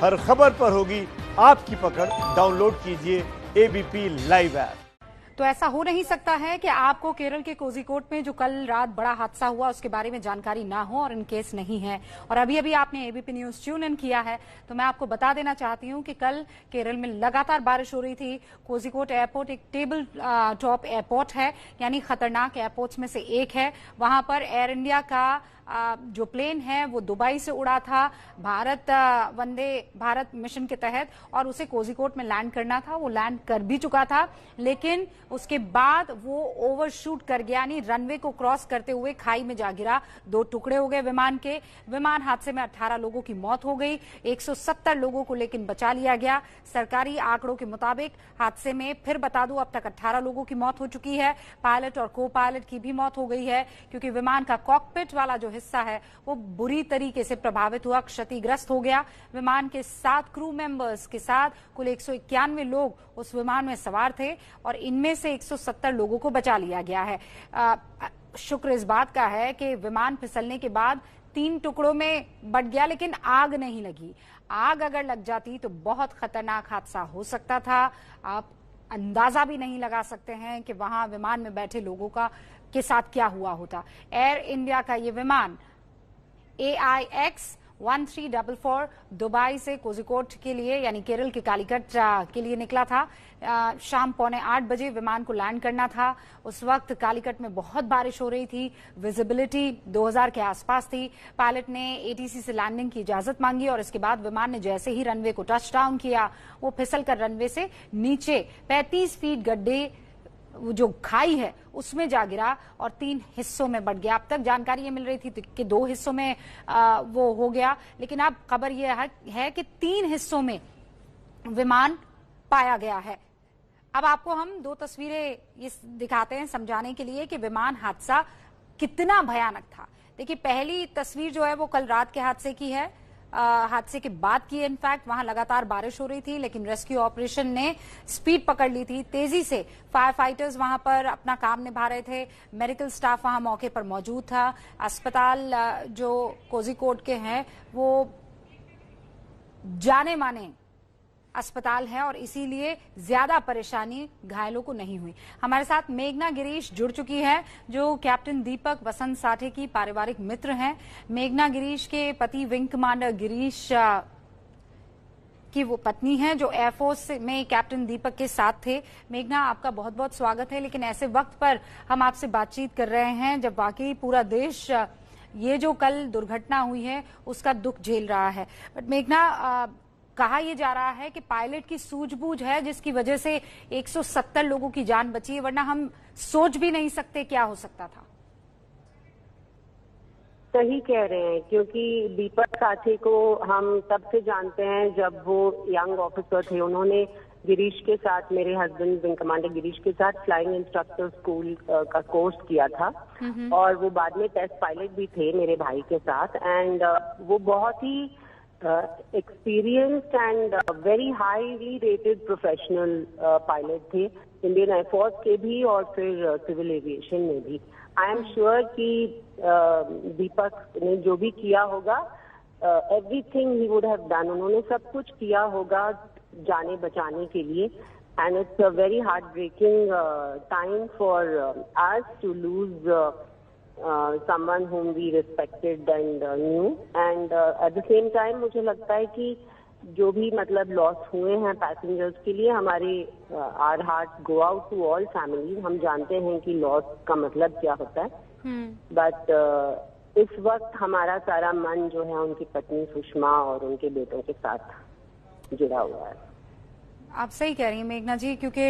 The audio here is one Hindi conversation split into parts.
हर खबर पर होगी आपकी पकड़। डाउनलोड कीजिए एबीपी लाइव ऐप। तो ऐसा हो नहीं सकता है कि आपको केरल के कोझिकोड में जो कल रात बड़ा हादसा हुआ उसके बारे में जानकारी ना हो और इन केस नहीं है। और अभी अभी आपने एबीपी न्यूज ट्यून इन किया है तो मैं आपको बता देना चाहती हूं कि कल केरल में लगातार बारिश हो रही थी। कोझिकोड एयरपोर्ट एक टेबल टॉप एयरपोर्ट है, यानी खतरनाक एयरपोर्ट्स में से एक है। वहां पर एयर इंडिया का जो प्लेन है वो दुबई से उड़ा था भारत वंदे भारत मिशन के तहत, और उसे कोझिकोड में लैंड करना था। वो लैंड कर भी चुका था, लेकिन उसके बाद वो ओवरशूट कर गया, यानी रनवे को क्रॉस करते हुए खाई में जा गिरा। 2 टुकड़े हो गए विमान के। विमान हादसे में 18 लोगों की मौत हो गई, 170 लोगों को लेकिन बचा लिया गया। सरकारी आंकड़ों के मुताबिक हादसे में, फिर बता दूं, अब तक 18 लोगों की मौत हो चुकी है। पायलट और को पायलट की भी मौत हो गई है, क्योंकि विमान का कॉकपिट वाला जो हिस्सा है वो बुरी तरीके से प्रभावित हुआ, क्षतिग्रस्त हो गया। विमान के 7 क्रू मेंबर्स के साथ कुल 191 लोग उस विमान में सवार थे और इनमें से 170 लोगों को बचा लिया गया है। शुक्र इस बात का है कि विमान फिसलने के बाद 3 टुकड़ों में बट गया, लेकिन आग नहीं लगी। आग अगर लग जाती तो बहुत खतरनाक हादसा हो सकता था। आप अंदाजा भी नहीं लगा सकते हैं कि वहां विमान में बैठे लोगों का के साथ क्या हुआ होता। एयर इंडिया का ये विमान AIX 1344 दुबई से कोझिकोड के लिए, यानी केरल के कालीकट के लिए निकला था। शाम 7:45 बजे विमान को लैंड करना था। उस वक्त कालीकट में बहुत बारिश हो रही थी, विजिबिलिटी 2000 के आसपास थी। पायलट ने ATC से लैंडिंग की इजाजत मांगी और इसके बाद विमान ने जैसे ही रनवे को टच डाउन किया, वो फिसलकर रनवे से नीचे 35 फीट गड्ढे, जो खाई है, उसमें जा गिरा और 3 हिस्सों में बंट गया। अब तक जानकारी ये मिल रही थी कि 2 हिस्सों में वो हो गया, लेकिन अब खबर ये है कि 3 हिस्सों में विमान पाया गया है। अब आपको हम 2 तस्वीरें ये दिखाते हैं समझाने के लिए कि विमान हादसा कितना भयानक था। देखिए, पहली तस्वीर जो है वो कल रात के हादसे की है, हादसे के बाद की। इनफैक्ट वहां लगातार बारिश हो रही थी, लेकिन रेस्क्यू ऑपरेशन ने स्पीड पकड़ ली थी। तेजी से फायर फाइटर्स वहां पर अपना काम निभा रहे थे। मेडिकल स्टाफ वहां मौके पर मौजूद था। अस्पताल जो कोझिकोड के हैं वो जाने माने अस्पताल है और इसीलिए ज्यादा परेशानी घायलों को नहीं हुई। हमारे साथ मेघना गिरीश जुड़ चुकी है, जो कैप्टन दीपक वसंत साठे की पारिवारिक मित्र हैं। मेघना गिरीश के पति विंग कमांडर गिरीश की वो पत्नी है, जो एयरफोर्स में कैप्टन दीपक के साथ थे। मेघना, आपका बहुत बहुत स्वागत है। लेकिन ऐसे वक्त पर हम आपसे बातचीत कर रहे हैं जब वाकई पूरा देश ये जो कल दुर्घटना हुई है उसका दुख झेल रहा है। बट मेघना, कहा यह जा रहा है कि पायलट की सूझबूझ है जिसकी वजह से 170 लोगों की जान बची है, वरना हम सोच भी नहीं सकते क्या हो सकता था। सही कह रहे हैं, क्योंकि दीपक साठे को हम तब से जानते हैं जब वो यंग ऑफिसर थे। उन्होंने गिरीश के साथ, मेरे हस्बैंड विंग कमांडर गिरीश के साथ फ्लाइंग इंस्ट्रक्टर स्कूल का कोर्स किया था और वो बाद में टेस्ट पायलट भी थे मेरे भाई के साथ। एंड वो बहुत ही experienced and very highly rated professional pilot थे, इंडियन एयरफोर्स के भी और फिर सिविल एविएशन में भी। आई एम श्योर कि दीपक ने जो भी किया होगा, everything he would have done, उन्होंने सब कुछ किया होगा जाने बचाने के लिए। And it's a very heartbreaking time for us to lose someone whom we respected and knew, and at the same time मुझे लगता है कि जो भी मतलब लॉस हुए हैं पैसेंजर्स के लिए, हमारे our heart go out to all families। हम जानते हैं कि लॉस का मतलब क्या होता है, बट इस वक्त हमारा सारा मन जो है उनकी पत्नी सुषमा और उनके बेटों के साथ जुड़ा हुआ है। आप सही कह रही हैं मेघना जी, क्योंकि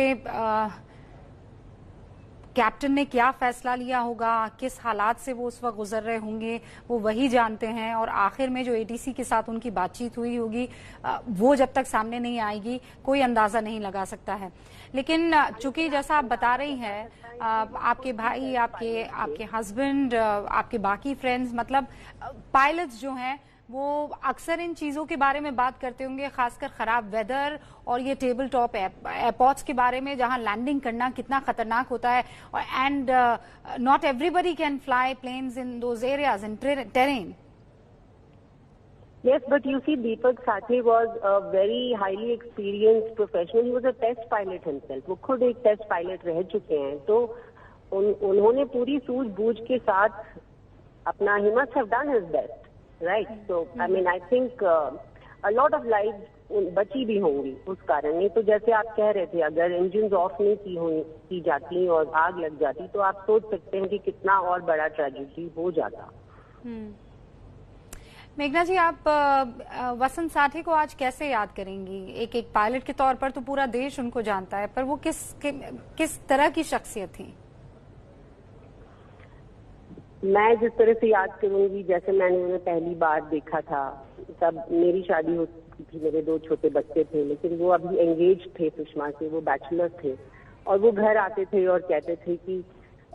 कैप्टन ने क्या फैसला लिया होगा, किस हालात से वो उस वक्त गुजर रहे होंगे, वो वही जानते हैं। और आखिर में जो ATC के साथ उनकी बातचीत हुई होगी, वो जब तक सामने नहीं आएगी कोई अंदाजा नहीं लगा सकता है। लेकिन चूंकि जैसा आप बता रही हैं, आपके भाई, आपके हस्बैंड, आपके बाकी फ्रेंड्स, मतलब पायलट्स जो हैं वो अक्सर इन चीजों के बारे में बात करते होंगे, खासकर खराब वेदर और ये टेबल टॉप एयरपोर्ट्स के बारे में, जहां लैंडिंग करना कितना खतरनाक होता है। और and not everybody can fly planes in those areas in terrain. Yes, but you see, Deepak Sathe was a very highly experienced professional. He was a test pilot himself. वो खुद एक टेस्ट पायलट रह चुके हैं, तो उन्होंने पूरी सूझबूझ के साथ अपना he must have done his best, right? So I mean, I think a lot of lives बची भी होंगी उस कारण। नहीं तो जैसे आप कह रहे थे, अगर इंजन ऑफ नहीं की जाती और आग लग जाती, तो आप सोच सकते हैं कि कितना और बड़ा ट्रेजेडी हो जाता। मेघना जी, आप वसंत साठे को आज कैसे याद करेंगी? एक पायलट के तौर पर तो पूरा देश उनको जानता है, पर वो किस तरह की शख्सियत थी? मैं जिस तरह से याद करूंगी, जैसे मैंने उन्हें पहली बार देखा था, तब मेरी शादी हो चुकी थी, मेरे 2 छोटे बच्चे थे, लेकिन वो अभी एंगेज थे सुषमा से, वो बैचलर थे, और वो घर आते थे और कहते थे कि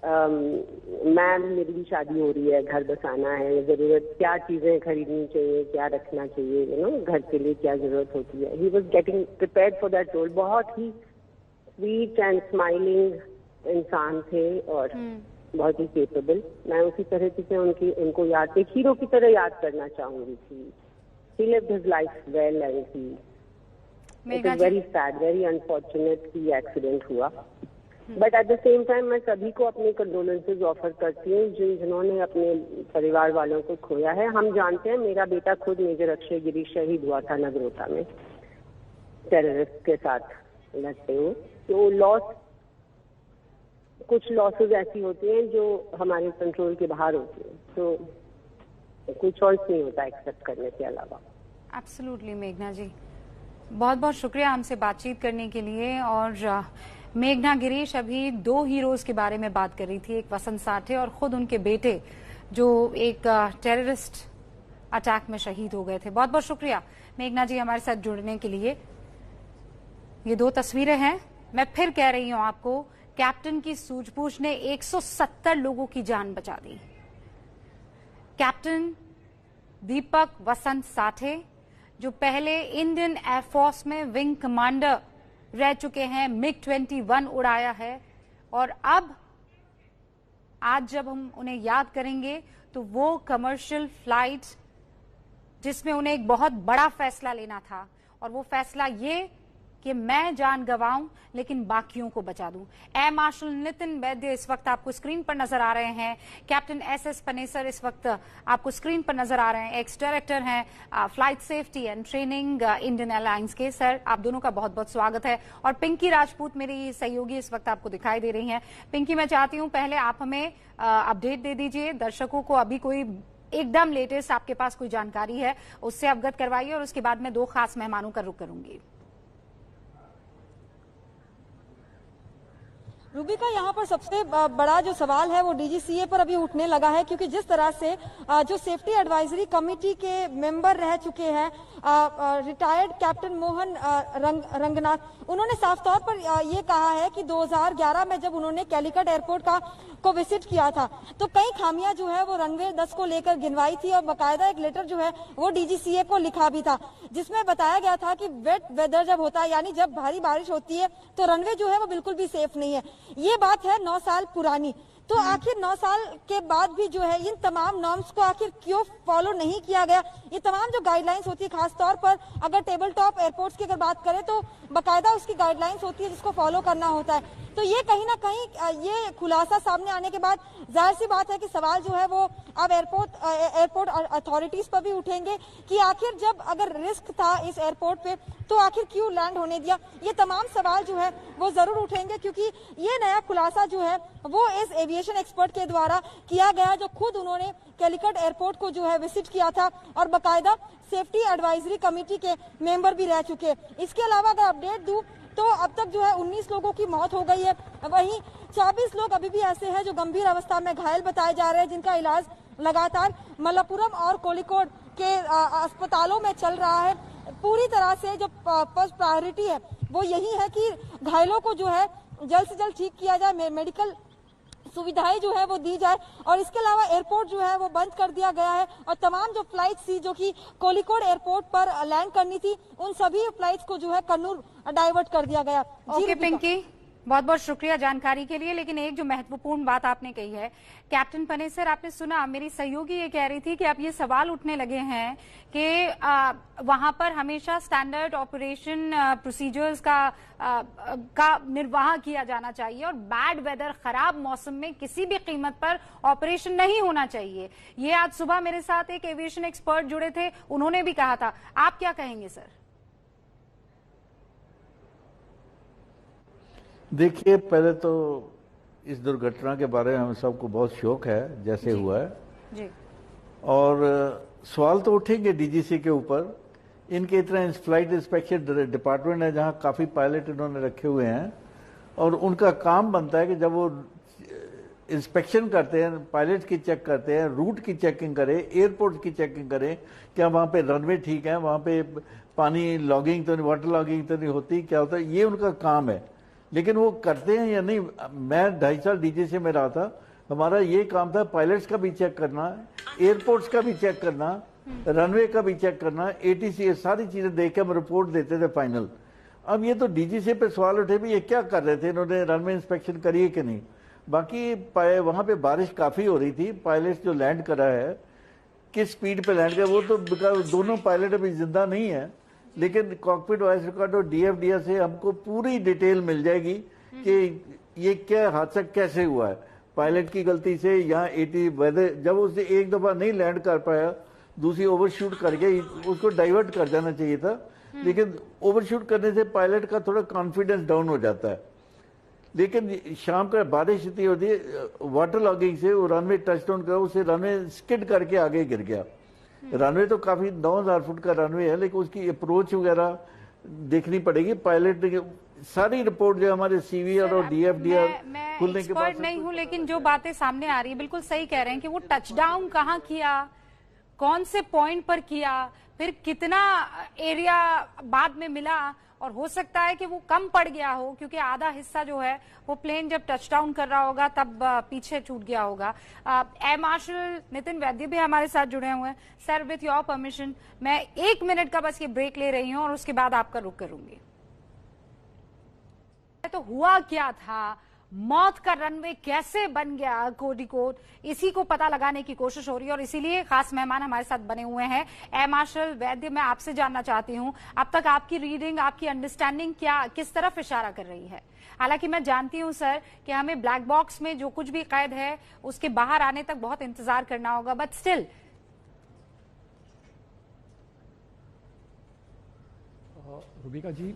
मैम मेरी भी शादी हो रही है, घर बसाना है, जरूरत क्या चीजें खरीदनी चाहिए, क्या रखना चाहिए, यू नो, घर के लिए क्या जरूरत होती है। He was getting prepared for that role. बहुत ही स्वीट एंड स्माइलिंग इंसान थे और बहुत ही केपेबल। मैं उसी तरह से उनको याद, एक हीरो की तरह याद करना चाहूंगी कि he lived his life well and it is very sad, very unfortunate कि एक्सीडेंट हुआ। But at the same time मैं सभी को अपने कंडोलेंसेज ऑफर करती हूँ जिन्होंने अपने परिवार वालों को खोया है। हम जानते हैं, मेरा बेटा खुद मेजर अक्षय गिरीश शहीद हुआ था नगरोटा में टेररिस्ट के साथ लड़ते हुए। तो कुछ लॉसेज ऐसी होती हैं जो हमारे कंट्रोल के बाहर होती हैं, तो कोई चॉइस नहीं होता एक्सेप्ट करने के अलावा। एब्सोल्युटली मेघना जी, बहुत बहुत शुक्रिया हमसे बातचीत करने के लिए। और मेघना गिरीश अभी 2 हीरोज के बारे में बात कर रही थी, एक वसंत साठे और खुद उनके बेटे जो एक टेररिस्ट अटैक में शहीद हो गए थे। बहुत बहुत शुक्रिया मेघना जी हमारे साथ जुड़ने के लिए। ये 2 तस्वीरें हैं। मैं फिर कह रही हूं आपको, कैप्टन की सूझबूझ ने 170 लोगों की जान बचा दी। कैप्टन दीपक वसंत साठे, जो पहले इंडियन एयरफोर्स में विंग कमांडर रह चुके हैं, MiG-21 उड़ाया है, और अब आज जब हम उन्हें याद करेंगे तो वो कमर्शियल फ्लाइट जिसमें उन्हें एक बहुत बड़ा फैसला लेना था, और वो फैसला ये कि मैं जान गंवाऊं लेकिन बाकियों को बचा दूं। एयर मार्शल नितिन वैद्य इस वक्त आपको स्क्रीन पर नजर आ रहे हैं। कैप्टन SS पनेसर इस वक्त आपको स्क्रीन पर नजर आ रहे हैं, एक्स डायरेक्टर हैं flight safety and training Indian airlines के। सर, आप दोनों का बहुत बहुत स्वागत है। और पिंकी राजपूत मेरी सहयोगी इस वक्त आपको दिखाई दे रही हैं। पिंकी, मैं चाहती हूं पहले आप हमें अपडेट दे दीजिए, दर्शकों को अभी कोई एकदम लेटेस्ट आपके पास कोई जानकारी है उससे अवगत करवाइए, और उसके बाद मैं 2 खास मेहमानों का रुख करूंगी। रूबी का यहाँ पर सबसे बड़ा जो सवाल है वो DGCA पर अभी उठने लगा है, क्योंकि जिस तरह से जो सेफ्टी एडवाइजरी कमेटी के मेंबर रह चुके हैं रिटायर्ड कैप्टन मोहन रंगनाथ, उन्होंने साफ तौर पर ये कहा है कि 2011 में जब उन्होंने कैलिकट एयरपोर्ट को विजिट किया था तो कई खामियां जो है वो रनवे 10 को लेकर गिनवाई थी, और बाकायदा एक लेटर जो है वो DGCA को लिखा भी था, जिसमें बताया गया था कि वेट वेदर जब होता है, यानी जब भारी बारिश होती है, तो रनवे जो है वो बिल्कुल भी सेफ नहीं है। ये बात है 9 साल पुरानी। तो आखिर 9 साल के बाद भी जो है इन तमाम नॉर्म्स को आखिर क्यों फॉलो नहीं किया गया? ये तमाम जो गाइडलाइंस होती है, खासतौर पर अगर टेबल टॉप एयरपोर्ट्स की अगर बात करें तो बाकायदा उसकी गाइडलाइंस होती है जिसको फॉलो करना होता है। तो ये कहीं ना कहीं ये खुलासा सामने आने के बाद जाहिर सी बात है कि सवाल जो है वो अब एयरपोर्ट अथॉरिटीज पर भी उठेंगे कि आखिर जब अगर रिस्क था इस एयरपोर्ट पे तो आखिर क्यों लैंड होने दिया। ये तमाम सवाल जो है वो जरूर उठेंगे, क्योंकि ये नया खुलासा जो है वो इस एविएशन एक्सपर्ट के द्वारा किया गया, जो खुद उन्होंने कैलिकट एयरपोर्ट को जो है विजिट किया था और बाकायदा सेफ्टी एडवाइजरी कमेटी के मेंबर भी रह चुके। इसके अलावा अगर अपडेट दूं तो अब तक जो है 19 लोगों की मौत हो गई है, वहीं 24 लोग अभी भी ऐसे हैं जो गंभीर अवस्था में घायल बताए जा रहे हैं, जिनका इलाज लगातार मल्लापुरम और कोलिकोड के अस्पतालों में चल रहा है। पूरी तरह से जो फर्स्ट प्रायोरिटी है वो यही है कि घायलों को जो है जल्द से जल्द ठीक किया जाए, मेडिकल सुविधाएं जो है वो दी जाए, और इसके अलावा एयरपोर्ट जो है वो बंद कर दिया गया है, और तमाम जो फ्लाइट थी जो कि कोलिकोड एयरपोर्ट पर लैंड करनी थी, उन सभी फ्लाइट्स को जो है कन्नूर डाइवर्ट कर दिया गया। ओके पिंकी, बहुत बहुत शुक्रिया जानकारी के लिए। लेकिन एक जो महत्वपूर्ण बात आपने कही है कैप्टन पनेसर, आपने सुना, मेरी सहयोगी ये कह रही थी कि अब ये सवाल उठने लगे हैं कि वहां पर हमेशा स्टैंडर्ड ऑपरेशन प्रोसीजर्स का निर्वाह किया जाना चाहिए और बैड वेदर, खराब मौसम में किसी भी कीमत पर ऑपरेशन नहीं होना चाहिए। ये आज सुबह मेरे साथ एक एविएशन एक्सपर्ट जुड़े थे, उन्होंने भी कहा था। आप क्या कहेंगे सर? देखिए, पहले तो इस दुर्घटना के बारे में हम सबको बहुत शौक है जैसे हुआ है जी। और सवाल तो उठेंगे डीजीसी के ऊपर। इनके इतना फ्लाइट इंस्पेक्शन डिपार्टमेंट है जहां काफी पायलट इन्होंने रखे हुए हैं और उनका काम बनता है कि जब वो इंस्पेक्शन करते हैं, पायलट की चेक करते हैं, रूट की चेकिंग करें, एयरपोर्ट की चेकिंग करें, क्या वहां पे रनवे ठीक है, वहां पे पानी लॉगिंग तो नहीं, वाटर लॉगिंग तो नहीं होती, क्या होता है, ये उनका काम है। लेकिन वो करते हैं या नहीं। मैं 2.5 साल डीजीसी में रहा था, हमारा ये काम था पायलट्स का भी चेक करना, एयरपोर्ट्स का भी चेक करना, रनवे का भी चेक करना, एटीसी, सारी चीजें देख के हम रिपोर्ट देते थे फाइनल। अब ये तो डीजीसी पे सवाल उठे भी ये क्या कर रहे थे, इन्होंने रनवे इंस्पेक्शन करी है कि नहीं। बाकी वहां पे बारिश काफी हो रही थी, पायलट जो लैंड करा है किस स्पीड पे लैंड किया वो तो दोनों पायलट अभी जिंदा नहीं है, लेकिन कॉकपिट वॉइस रिकॉर्ड और डीएफडीआर से हमको पूरी डिटेल मिल जाएगी कि ये क्या हादसा कैसे हुआ है, पायलट की गलती से या वेदर जब उसने एक दफा नहीं लैंड कर पाया, दूसरी ओवरशूट करके उसको डाइवर्ट कर जाना चाहिए था, लेकिन ओवरशूट करने से पायलट का थोड़ा कॉन्फिडेंस डाउन हो जाता है। लेकिन शाम का बारिश इतनी होती है, वाटर लॉगिंग से वो रनवे टचडाउन कर, उसे रनवे स्किड करके आगे गिर गया। रनवे तो काफी 9000 फुट का रनवे है, लेकिन उसकी अप्रोच वगैरह देखनी पड़ेगी। पायलट सारी रिपोर्ट जो हमारे सीवीआर और डीएफडीआर खुलने के बाद नहीं हूं, लेकिन जो बातें सामने आ रही है बिल्कुल सही कह रहे हैं कि वो टचडाउन कहाँ किया, कौन से पॉइंट पर किया, फिर कितना एरिया बाद में मिला, और हो सकता है कि वो कम पड़ गया हो क्योंकि आधा हिस्सा जो है वो प्लेन जब टचडाउन कर रहा होगा तब पीछे छूट गया होगा। एयर मार्शल नितिन वैद्य भी हमारे साथ जुड़े हुए हैं। सर, विथ योर परमिशन मैं 1 मिनट का बस ये ब्रेक ले रही हूं और उसके बाद आपका रुख करूंगी। तो हुआ क्या था, मौत का रनवे कैसे बन गया कोझिकोड, इसी को पता लगाने की कोशिश हो रही है और इसीलिए खास मेहमान हमारे साथ बने हुए हैं। एयर मार्शल वैद्य, मैं आपसे जानना चाहती हूं अब तक आपकी रीडिंग, आपकी अंडरस्टैंडिंग क्या, किस तरफ इशारा कर रही है? हालांकि मैं जानती हूं सर कि हमें ब्लैक बॉक्स में जो कुछ भी कैद है उसके बाहर आने तक बहुत इंतजार करना होगा, बट स्टिल। रूबिका जी,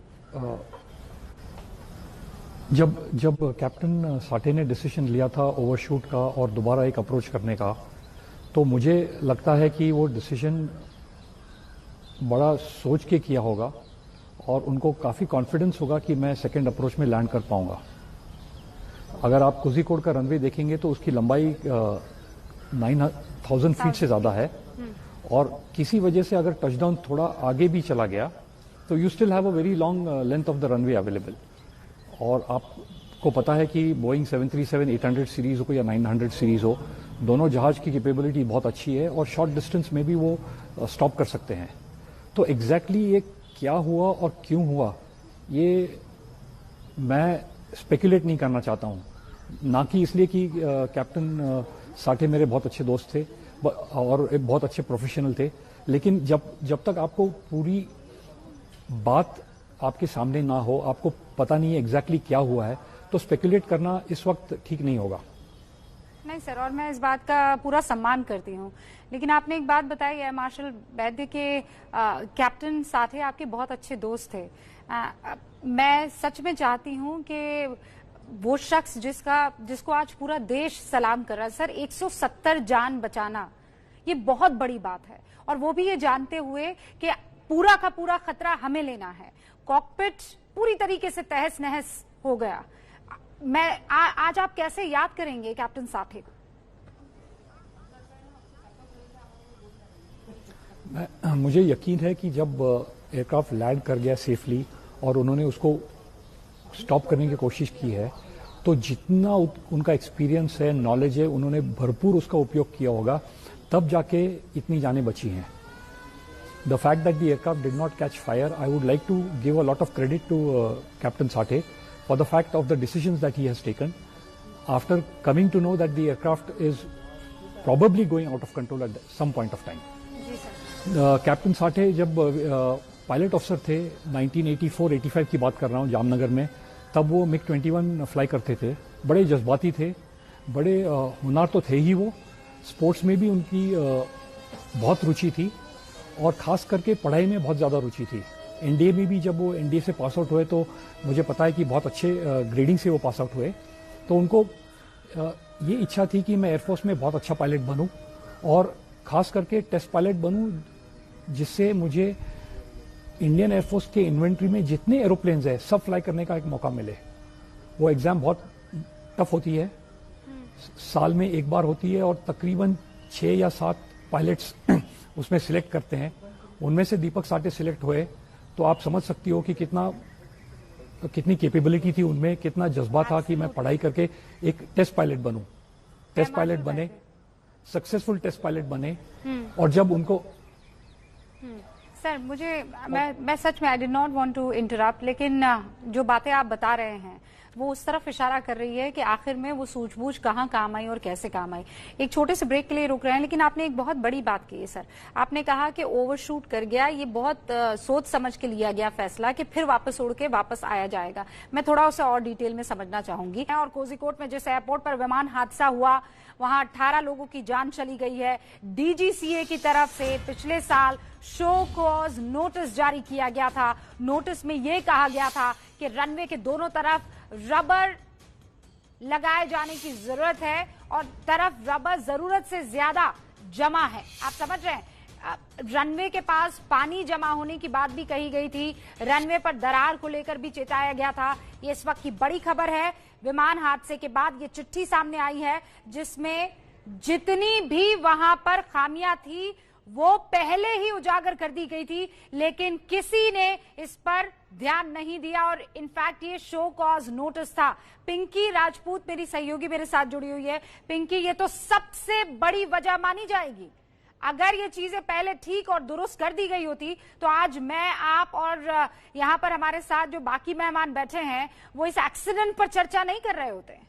जब कैप्टन साठे ने डिसीजन लिया था ओवरशूट का और दोबारा एक अप्रोच करने का, तो मुझे लगता है कि वो डिसीजन बड़ा सोच के किया होगा और उनको काफ़ी कॉन्फिडेंस होगा कि मैं सेकंड अप्रोच में लैंड कर पाऊंगा। अगर आप कोझिकोड का रनवे देखेंगे तो उसकी लंबाई 9000 फीट से ज़्यादा है और किसी वजह से अगर टचडाउन थोड़ा आगे भी चला गया तो you still have a very long length of the runway available. और आपको पता है कि बोइंग 737-800 सीरीज हो या 900 सीरीज हो, दोनों जहाज की कैपेबिलिटी बहुत अच्छी है और शॉर्ट डिस्टेंस में भी वो स्टॉप कर सकते हैं। तो एग्जैक्टली ये क्या हुआ और क्यों हुआ, ये मैं स्पेकुलेट नहीं करना चाहता हूँ, ना कि इसलिए कि कैप्टन साठे मेरे बहुत अच्छे दोस्त थे और एक बहुत अच्छे प्रोफेशनल थे, लेकिन जब तक आपको पूरी बात आपके सामने ना हो, आपको पता नहीं है एग्जैक्टली क्या हुआ है, तो स्पेकुलेट करना इस वक्त ठीक नहीं होगा। नहीं सर, और मैं इस बात का पूरा सम्मान करती हूँ, लेकिन आपने एक बात बताई है, मार्शल वैद्य के कैप्टन साठे आपके बहुत अच्छे दोस्त थे। मैं सच में चाहती हूँ कि वो शख्स जिसको आज पूरा देश सलाम कर रहा है, सर 170 जान बचाना ये बहुत बड़ी बात है, और वो भी ये जानते हुए कि पूरा का पूरा खतरा हमें लेना है। कॉकपिट पूरी तरीके से तहस नहस हो गया। आज आप कैसे याद करेंगे कैप्टन साठे को? मुझे यकीन है कि जब एयरक्राफ्ट लैंड कर गया सेफली और उन्होंने उसको स्टॉप करने की कोशिश की है, तो जितना उनका एक्सपीरियंस है, नॉलेज है, उन्होंने भरपूर उसका उपयोग किया होगा, तब जाके इतनी जानें बची हैं। The fact that the aircraft did not catch fire, I would like to give a lot of credit to Captain Sathe for the fact of the decisions that he has taken after coming to know that the aircraft is probably going out of control at some point of time. Captain Sathe जब पायलट ऑफिसर थे 1984-85 की बात कर रहा हूं जामनगर में, तब वो मिग 21 फ्लाई करते थे। बड़े जज्बाती थे, बड़े हुनर तो थे ही, वो स्पोर्ट्स में भी उनकी बहुत रुचि थी और खास करके पढ़ाई में बहुत ज्यादा रुचि थी। एनडीए में भी जब वो एनडीए से पास आउट हुए तो मुझे पता है कि बहुत अच्छे ग्रेडिंग से वो पास आउट हुए। तो उनको ये इच्छा थी कि मैं एयरफोर्स में बहुत अच्छा पायलट बनूं और खास करके टेस्ट पायलट बनूं, जिससे मुझे इंडियन एयरफोर्स के इन्वेंट्री में जितने एरोप्लेन्स हैं सब फ्लाई करने का एक मौका मिले। वो एग्जाम बहुत टफ होती है, साल में एक बार होती है और तकरीबन 6 या 7 पायलट्स उसमें सिलेक्ट करते हैं। उनमें से दीपक साठे सिलेक्ट हुए, तो आप समझ सकती हो कि कितनी कैपेबिलिटी थी उनमें, कितना जज्बा था कि मैं पढ़ाई करके एक टेस्ट पायलट बनूं। टेस्ट पायलट बने, सक्सेसफुल टेस्ट पायलट बने। और जब उनको सर मैं सच में I did not want to interrupt, लेकिन जो बातें आप बता रहे हैं वो उस तरफ इशारा कर रही है कि आखिर में वो सूझबूझ कहाँ काम आई और कैसे काम आई। एक छोटे से ब्रेक के लिए रुक रहे हैं, लेकिन आपने एक बहुत बड़ी बात की है सर। आपने कहा कि ओवरशूट कर गया, ये बहुत सोच समझ के लिया गया फैसला कि फिर वापस उड़ के वापस आया जाएगा। मैं थोड़ा उसे और डिटेल में समझना चाहूंगी। और कोझिकोड में जिस एयरपोर्ट पर विमान हादसा हुआ वहां 18 लोगों की जान चली गई है। डीजीसीए की तरफ से पिछले साल शो कॉज नोटिस जारी किया गया था। नोटिस में यह कहा गया था कि रनवे के दोनों तरफ रबर लगाए जाने की जरूरत है और तरफ रबर जरूरत से ज्यादा जमा है। आप समझ रहे हैं, रनवे के पास पानी जमा होने की बात भी कही गई थी, रनवे पर दरार को लेकर भी चेताया गया था। ये इस वक्त की बड़ी खबर है। विमान हादसे के बाद ये चिट्ठी सामने आई है जिसमें जितनी भी वहां पर खामियां थी वो पहले ही उजागर कर दी गई थी, लेकिन किसी ने इस पर ध्यान नहीं दिया और इनफैक्ट ये शो कॉज नोटिस था। पिंकी राजपूत मेरी सहयोगी मेरे साथ जुड़ी हुई है। पिंकी, ये तो सबसे बड़ी वजह मानी जाएगी। अगर ये चीजें पहले ठीक और दुरुस्त कर दी गई होती तो आज मैं, आप और यहां पर हमारे साथ जो बाकी मेहमान बैठे हैं वो इस एक्सीडेंट पर चर्चा नहीं कर रहे होते।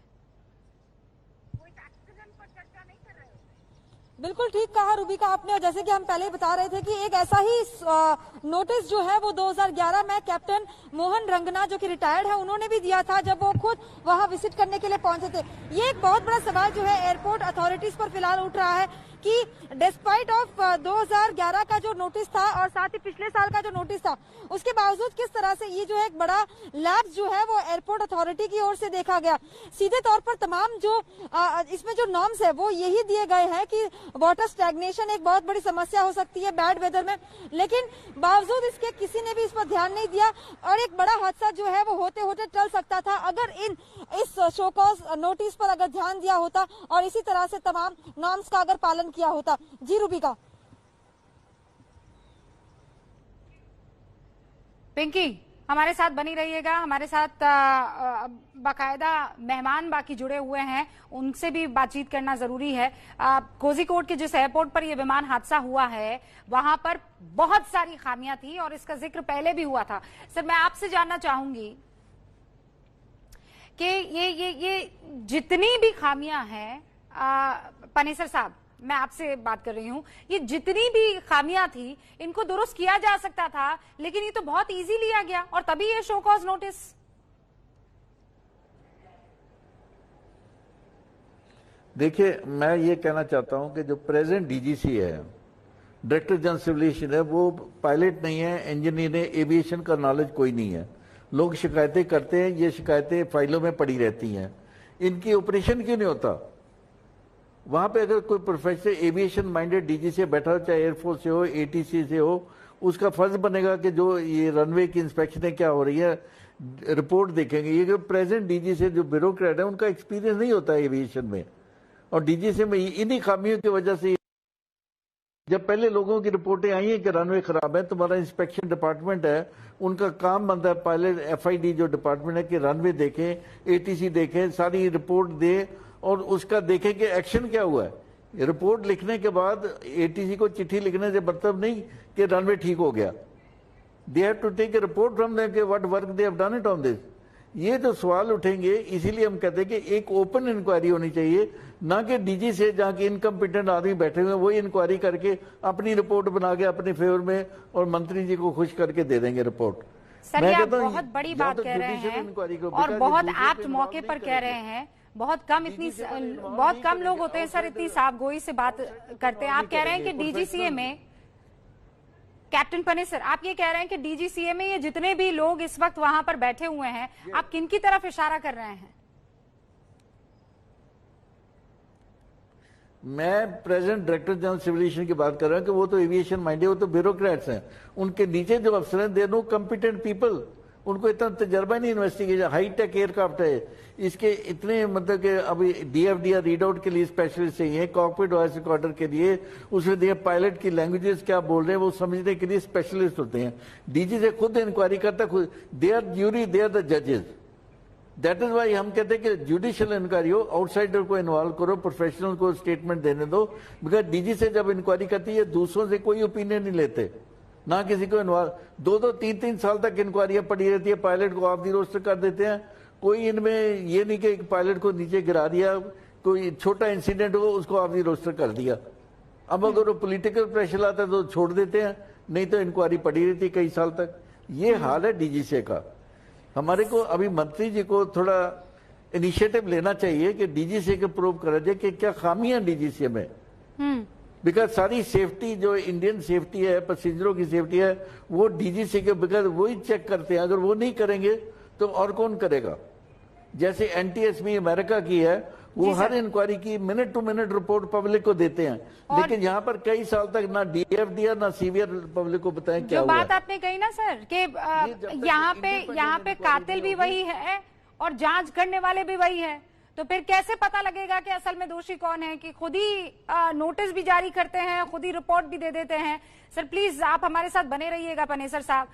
बिल्कुल ठीक कहा रूबिका आपने, और जैसे कि हम पहले बता रहे थे कि एक ऐसा ही नोटिस जो है वो 2011 में कैप्टन मोहन रंगना जो कि रिटायर्ड है उन्होंने भी दिया था जब वो खुद वहां विजिट करने के लिए पहुंचे थे। ये एक बहुत बड़ा सवाल जो है एयरपोर्ट अथॉरिटीज पर फिलहाल उठ रहा है कि डिस्पाइट ऑफ 2011 का जो नोटिस था और साथ ही पिछले साल का जो नोटिस था उसके बावजूद किस तरह से ये जो है एक बड़ा लैप्स जो है वो एयरपोर्ट अथॉरिटी की ओर से देखा गया। सीधे तौर पर तमाम जो इसमें जो नॉर्म्स है वो यही दिए गए हैं कि वाटर स्टैग्नेशन एक बहुत बड़ी समस्या हो सकती है बैड वेदर में, लेकिन बावजूद इसके किसी ने भी इस पर ध्यान नहीं दिया और एक बड़ा हादसा जो है वो होते होते टल सकता था अगर इस शो कॉज नोटिस पर अगर ध्यान दिया होता और इसी तरह से तमाम नॉर्म्स का अगर पालन किया होता। जी रूबिका। पिंकी हमारे साथ बनी रहिएगा, हमारे साथ बाकायदा मेहमान बाकी जुड़े हुए हैं, उनसे भी बातचीत करना जरूरी है। कोझिकोड के जिस एयरपोर्ट पर यह विमान हादसा हुआ है वहां पर बहुत सारी खामियां थी और इसका जिक्र पहले भी हुआ था। सर, मैं आपसे जानना चाहूंगी कि ये जितनी भी खामियां हैं, पनेसर साहब मैं आपसे बात कर रही हूं, ये जितनी भी खामियां थी इनको दुरुस्त किया जा सकता था, लेकिन ये तो बहुत इजी लिया गया और तभी ये शो कॉज नोटिस। देखिए, मैं ये कहना चाहता हूं कि जो प्रेजेंट डीजीसी है, डायरेक्टर जनरल सिविल एविएशन है, वो पायलट नहीं है, इंजीनियर है, एविएशन का नॉलेज कोई नहीं है। लोग शिकायतें करते हैं, ये शिकायतें फाइलों में पड़ी रहती हैं, इनकी ऑपरेशन क्यों नहीं होता? वहां पे अगर कोई प्रोफेशनल एविएशन माइंडेड डीजी से बैठा हो, चाहे एयरफोर्स से हो, एटीसी से हो, उसका फर्ज बनेगा कि जो ये रनवे की इंस्पेक्शनें क्या हो रही है रिपोर्ट देखेंगे। ये जो प्रेजेंट डीजी से जो ब्यूरोक्रेट है उनका एक्सपीरियंस नहीं होता है एविएशन में, और डीजी से में इन्हीं खामियों की वजह से जब पहले लोगों की रिपोर्टें आई हैं कि रनवे खराब है, तुम्हारा इंस्पेक्शन डिपार्टमेंट है, उनका काम बनता है पायलट एफआईडी जो डिपार्टमेंट है कि रनवे देखें, एटीसी देखें, सारी रिपोर्ट दे और उसका देखें कि एक्शन क्या हुआ है। रिपोर्ट लिखने के बाद एटीसी को चिट्ठी लिखने से मतलब नहीं कि रनवे ठीक हो गया। They have to take a report from them कि what work they have done it on this. ये तो सवाल उठेंगे, इसीलिए हम कहते हैं कि एक ओपन इंक्वायरी होनी चाहिए, ना कि डीजी से जहाँ के इनकम्पिटेंट आदमी बैठे हुए हैं वही इंक्वायरी करके अपनी रिपोर्ट बना के अपने फेवर में और मंत्री जी को खुश करके दे देंगे रिपोर्ट। सर ये आप बहुत बड़ी बात कह रहे हैं और बहुत एप्ट मौके पर कह रहे हैं। बहुत कम लोग होते हैं सर इतनी साफगोई से बात करते हैं। आप कह रहे हैं कि डीजीसीए में कैप्टन पने सर, आप ये कह रहे हैं कि डीजीसीए में ये जितने भी लोग इस वक्त वहां पर बैठे हुए हैं, आप किनकी तरफ इशारा कर रहे हैं? मैं president director general civil aviation की बात कर रहा हूं कि वो तो एविएशन माइंड है, वो तो ब्यूरोक्रेट्स हैं। उनके नीचे जो अफसर हैं, दे नो कॉम्पिटेंट पीपल, उनको इतना तजर्बा नहीं इन्वेस्टिगेशन। हाई टेक एयरक्राफ्ट है, इसके इतने मतलब कि अभी डीएफडीआर रीड आउट के लिए स्पेशलिस्ट चाहिए, कॉकपिट वॉइस रिकॉर्डर के लिए, उसमें दिए पायलट की लैंग्वेजेस क्या बोल रहे हैं वो समझने के लिए स्पेशलिस्ट होते हैं। डीजी से खुद इंक्वायरी करता, खुद they are jury, they are the जजेस। दैट इज वाई हम कहते हैं कि जुडिशियल इंक्वायरी हो, आउटसाइडर को इन्वॉल्व करो, प्रोफेशनल को स्टेटमेंट देने दो। बिकॉज डीजी से जब इंक्वायरी करती है दूसरों से कोई ओपिनियन नहीं लेते, ना किसी को इन्वॉल्व। 2-2, 3-3 साल तक इंक्वायरियां पड़ी रहती है, पायलट को ऑफ दी रोस्टर कर देते हैं। कोई इनमें ये नहीं कि पायलट को नीचे गिरा दिया, कोई छोटा इंसिडेंट हो उसको ऑफ दी रोस्टर कर दिया। अब अगर वो पॉलिटिकल प्रेशर आता है तो छोड़ देते हैं, नहीं तो इंक्वायरी पड़ी रहती है कई साल तक। ये हाल है डीजीसीए का। हमारे को अभी मंत्री जी को थोड़ा इनिशिएटिव लेना चाहिए कि डीजीसीए को प्रूव करा जाए कि क्या खामियां डीजीसीए में। बिकॉज सारी सेफ्टी जो इंडियन सेफ्टी है, पैसेंजरों की सेफ्टी है, वो डीजीसी के बिकॉज वही चेक करते हैं। अगर वो नहीं करेंगे तो और कौन करेगा? जैसे एनटीएसबी अमेरिका की है, वो हर इंक्वायरी की minute to minute report public को देते हैं, लेकिन यहाँ पर कई साल तक ना डीएफडीआर ना सीवीआर पब्लिक को बताएं क्या हुआ। जो बात आपने कही ना सर कि यहाँ पे कातिल भी वही है और जांच करने वाले भी वही है, तो फिर कैसे पता लगेगा कि असल में दोषी कौन है? कि खुद ही नोटिस भी जारी करते हैं, खुद ही रिपोर्ट भी दे देते हैं। सर प्लीज आप हमारे साथ बने रहिएगा पनेसर साहब।